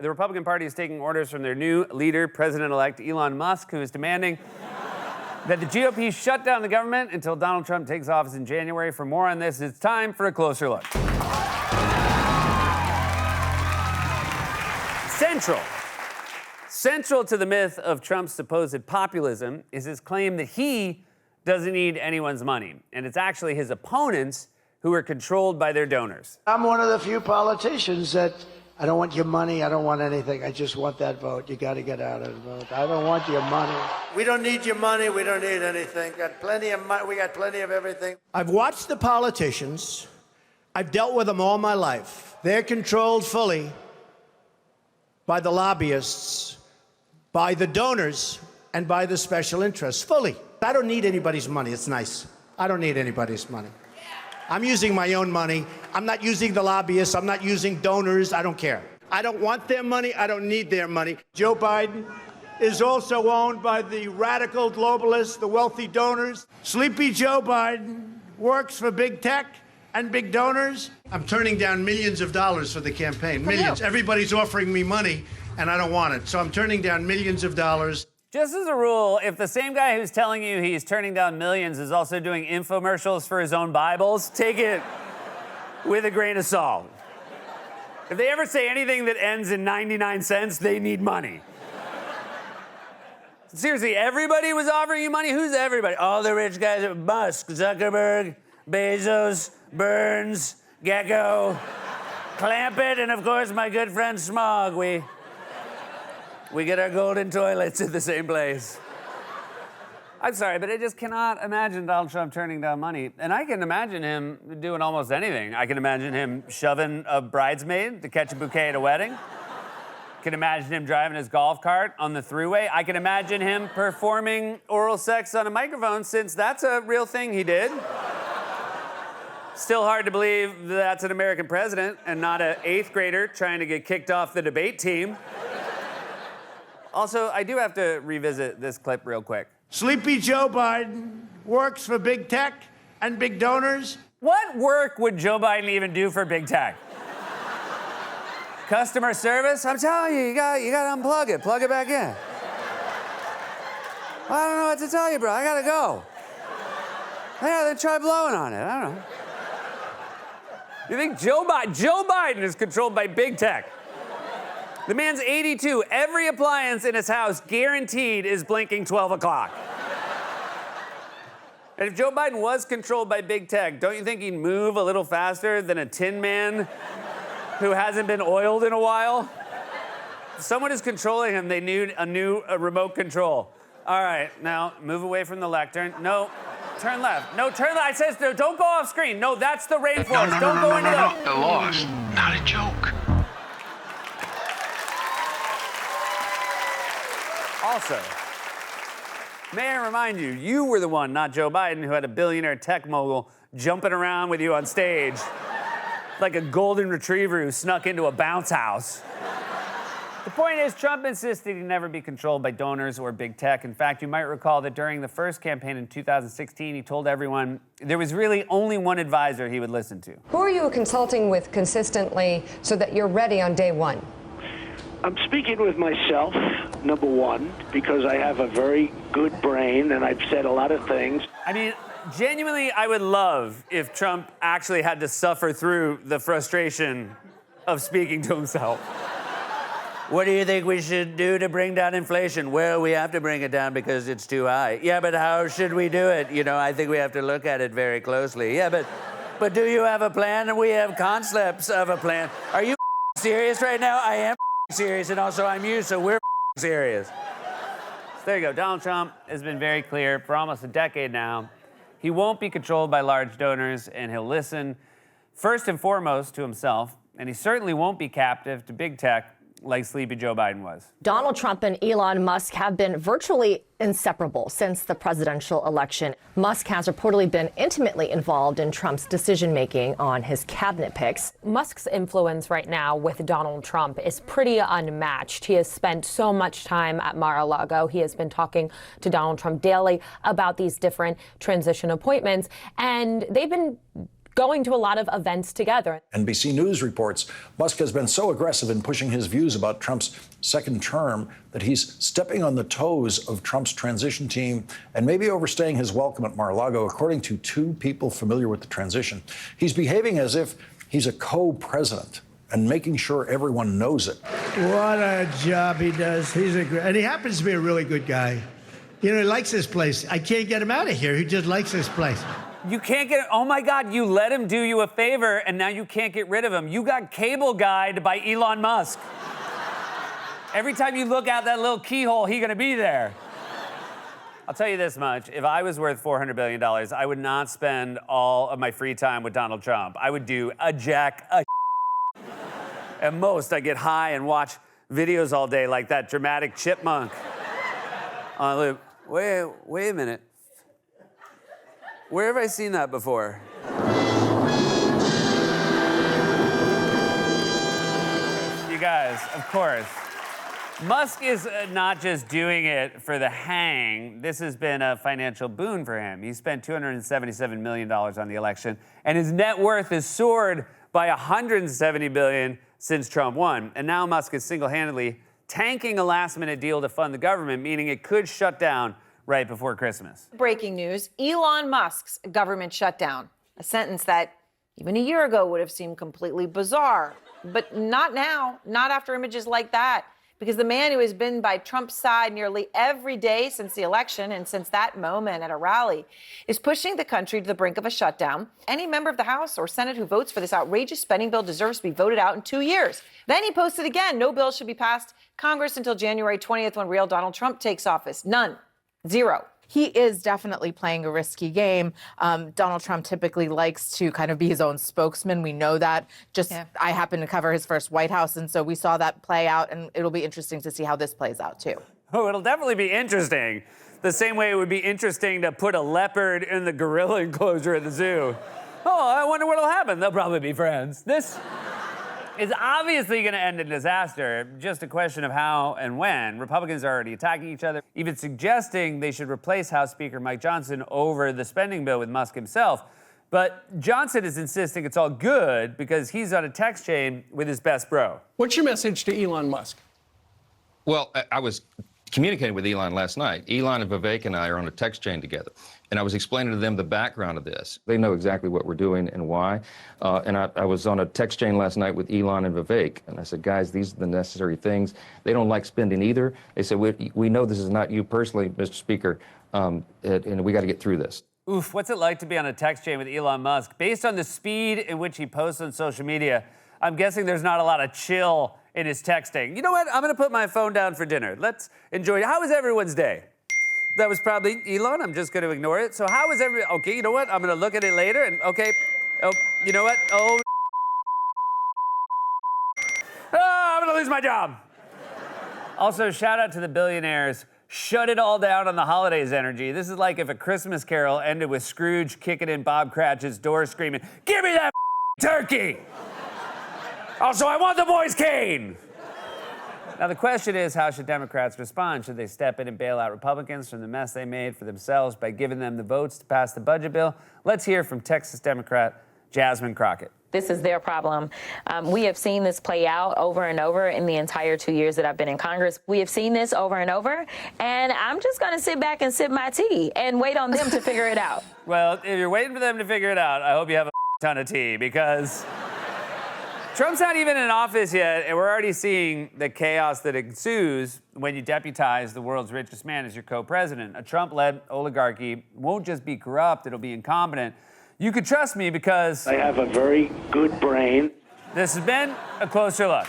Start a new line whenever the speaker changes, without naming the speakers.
The Republican Party is taking orders from their new leader, President-elect Elon Musk, who is demanding that the GOP shut down the government until Donald Trump takes office in January. For more on this, it's time for a closer look. Central to the myth of Trump's supposed populism is his claim that he doesn't need anyone's money. And it's actually his opponents who are controlled by their donors.
I'm one of the few politicians that I don't want your money. I don't want anything. I just want that vote. You got to get out of the vote. I don't want your money. We don't need your money. We don't need anything. Got plenty of money. We got plenty of everything. I've watched the politicians. I've dealt with them all my life. They're controlled fully by the lobbyists, by the donors, and by the special interests. Fully. I don't need anybody's money. It's nice. I don't need anybody's money. I'm using my own money. I'm not using the lobbyists. I'm not using donors. I don't care. I don't want their money. I don't need their money. Joe Biden is also owned by the radical globalists, the wealthy donors. Sleepy Joe Biden works for big tech and big donors. I'm turning down millions of dollars for the campaign. Millions. Everybody's offering me money, and I don't want it. So I'm turning down millions of dollars.
Just as a rule, if the same guy who's telling you he's turning down millions is also doing infomercials for his own Bibles, take it with a grain of salt. If they ever say anything that ends in 99 cents, they need money. Seriously, everybody was offering you money? Who's everybody? All the rich guys, Musk, Zuckerberg, Bezos, Burns, Gecko, Clampett, and of course my good friend Smog. We get our golden toilets at the same place. I'm sorry, but I just cannot imagine Donald Trump turning down money. And I can imagine him doing almost anything. I can imagine him shoving a bridesmaid to catch a bouquet at a wedding. I can imagine him driving his golf cart on the thruway. I can imagine him performing oral sex on a microphone, since that's a real thing he did. Still hard to believe that's an American president and not an 8th grader trying to get kicked off the debate team. Also, I do have to revisit this clip real quick.
Sleepy Joe Biden works for big tech and big donors.
What work would Joe Biden even do for big tech? Customer service? I'm telling you, you got to unplug it. Plug it back in. I don't know what to tell you, bro. I got to go. Yeah, then try blowing on it. I don't know. You think Joe Biden is controlled by big tech? The man's 82. Every appliance in his house guaranteed is blinking 12 o'clock. And if Joe Biden was controlled by big tech, don't you think he'd move a little faster than a Tin Man who hasn't been oiled in a while? If someone is controlling him, they need a new remote control. All right, now move away from the lectern. No, turn left. No, turn left. I says, no, don't go off screen. No, that's the rainforest. Don't go into the...
The lost, not a joke.
Also, may I remind you, you were the one, not Joe Biden, who had a billionaire tech mogul jumping around with you on stage like a golden retriever who snuck into a bounce house. The point is, Trump insisted he'd never be controlled by donors or big tech. In fact, you might recall that during the first campaign in 2016, he told everyone there was really only one advisor he would listen to.
Who are you consulting with consistently so that you're ready on day one?
I'm speaking with myself, number one, because I have a very good brain and I've said a lot of things.
I mean, genuinely, I would love if Trump actually had to suffer through the frustration of speaking to himself. What do you think we should do to bring down inflation? Well, we have to bring it down because it's too high. Yeah, but how should we do it? You know, I think we have to look at it very closely. Yeah, but do you have a plan? And we have concepts of a plan. Are you serious right now? I am serious, and also I'm you, so we're serious. So there you go. Donald Trump has been very clear for almost a decade now. He won't be controlled by large donors, and he'll listen first and foremost to himself, and he certainly won't be captive to big tech like Sleepy Joe Biden was.
Donald Trump and Elon Musk have been virtually inseparable since the presidential election. Musk has reportedly been intimately involved in Trump's decision-making on his cabinet picks.
Musk's influence right now with Donald Trump is pretty unmatched. He has spent so much time at Mar-a-Lago. He has been talking to Donald Trump daily about these different transition appointments, and they've been going to a lot of events together.
NBC News reports Musk has been so aggressive in pushing his views about Trump's second term that he's stepping on the toes of Trump's transition team and maybe overstaying his welcome at Mar-a-Lago, according to two people familiar with the transition. He's behaving as if he's a co-president and making sure everyone knows it.
What a job he does. And he happens to be a really good guy. You know, he likes this place. I can't get him out of here. He just likes this place.
You can't get, oh my God, you let him do you a favor and now you can't get rid of him. You got cable guyed by Elon Musk. Every time you look out that little keyhole, he's gonna be there. I'll tell you this much, if I was worth $400 billion, I would not spend all of my free time with Donald Trump. I would do a jack a At most, I get high and watch videos all day like that dramatic chipmunk. Wait a minute. Where have I seen that before? You guys, of course. Musk is not just doing it for the hang. This has been a financial boon for him. He spent $277 million on the election, and his net worth has soared by $170 billion since Trump won. And now Musk is single-handedly tanking a last-minute deal to fund the government, meaning it could shut down right before Christmas.
Breaking news, Elon Musk's government shutdown. A sentence that even a year ago would have seemed completely bizarre. But not now, not after images like that. Because the man who has been by Trump's side nearly every day since the election and since that moment at a rally is pushing the country to the brink of a shutdown. Any member of the House or Senate who votes for this outrageous spending bill deserves to be voted out in 2 years. Then he posted again, no bill should be passed Congress until January 20th when real Donald Trump takes office. None. Zero.
He is definitely playing a risky game. Donald Trump typically likes to kind of be his own spokesman. We know that. I happen to cover his first White House, and so we saw that play out, and it'll be interesting to see how this plays out, too.
Oh, it'll definitely be interesting. The same way it would be interesting to put a leopard in the gorilla enclosure at the zoo. Oh, I wonder what'll happen. They'll probably be friends. This is obviously going to end in disaster. Just a question of how and when. Republicans are already attacking each other, even suggesting they should replace House Speaker Mike Johnson over the spending bill with Musk himself. But Johnson is insisting it's all good because he's on a text chain with his best bro.
What's your message to Elon Musk?
Well, I was communicating with Elon last night. Elon and Vivek and I are on a text chain together. And I was explaining to them the background of this. They know exactly what we're doing and why. And I was on a text chain last night with Elon and Vivek. And I said, guys, these are the necessary things. They don't like spending either. They said, we know this is not you personally, Mr. Speaker, and we got to get through this.
Oof, what's it like to be on a text chain with Elon Musk? Based on the speed in which he posts on social media, I'm guessing there's not a lot of chill in his texting. You know what? I'm going to put my phone down for dinner. Let's enjoy it. How was everyone's day? That was probably Elon. I'm just going to ignore it. So how was okay, you know what? I'm going to look at it later and okay. Oh, you know what? Oh, I'm going to lose my job. Also, shout out to the billionaires. Shut it all down on the holidays energy. This is like if A Christmas Carol ended with Scrooge kicking in Bob Cratchit's door screaming, "Give me that turkey!" Also, I want the boys' cane. Now, the question is, how should Democrats respond? Should they step in and bail out Republicans from the mess they made for themselves by giving them the votes to pass the budget bill? Let's hear from Texas Democrat Jasmine Crockett.
This is their problem. We have seen this play out over and over in the entire 2 years that I've been in Congress. We have seen this over and over, and I'm just going to sit back and sip my tea and wait on them to figure it out.
Well, if you're waiting for them to figure it out, I hope you have a ton of tea, because Trump's not even in office yet, and we're already seeing the chaos that ensues when you deputize the world's richest man as your co-president. A Trump-led oligarchy won't just be corrupt, it'll be incompetent. You could trust me because
I have a very good brain.
This has been A Closer Look.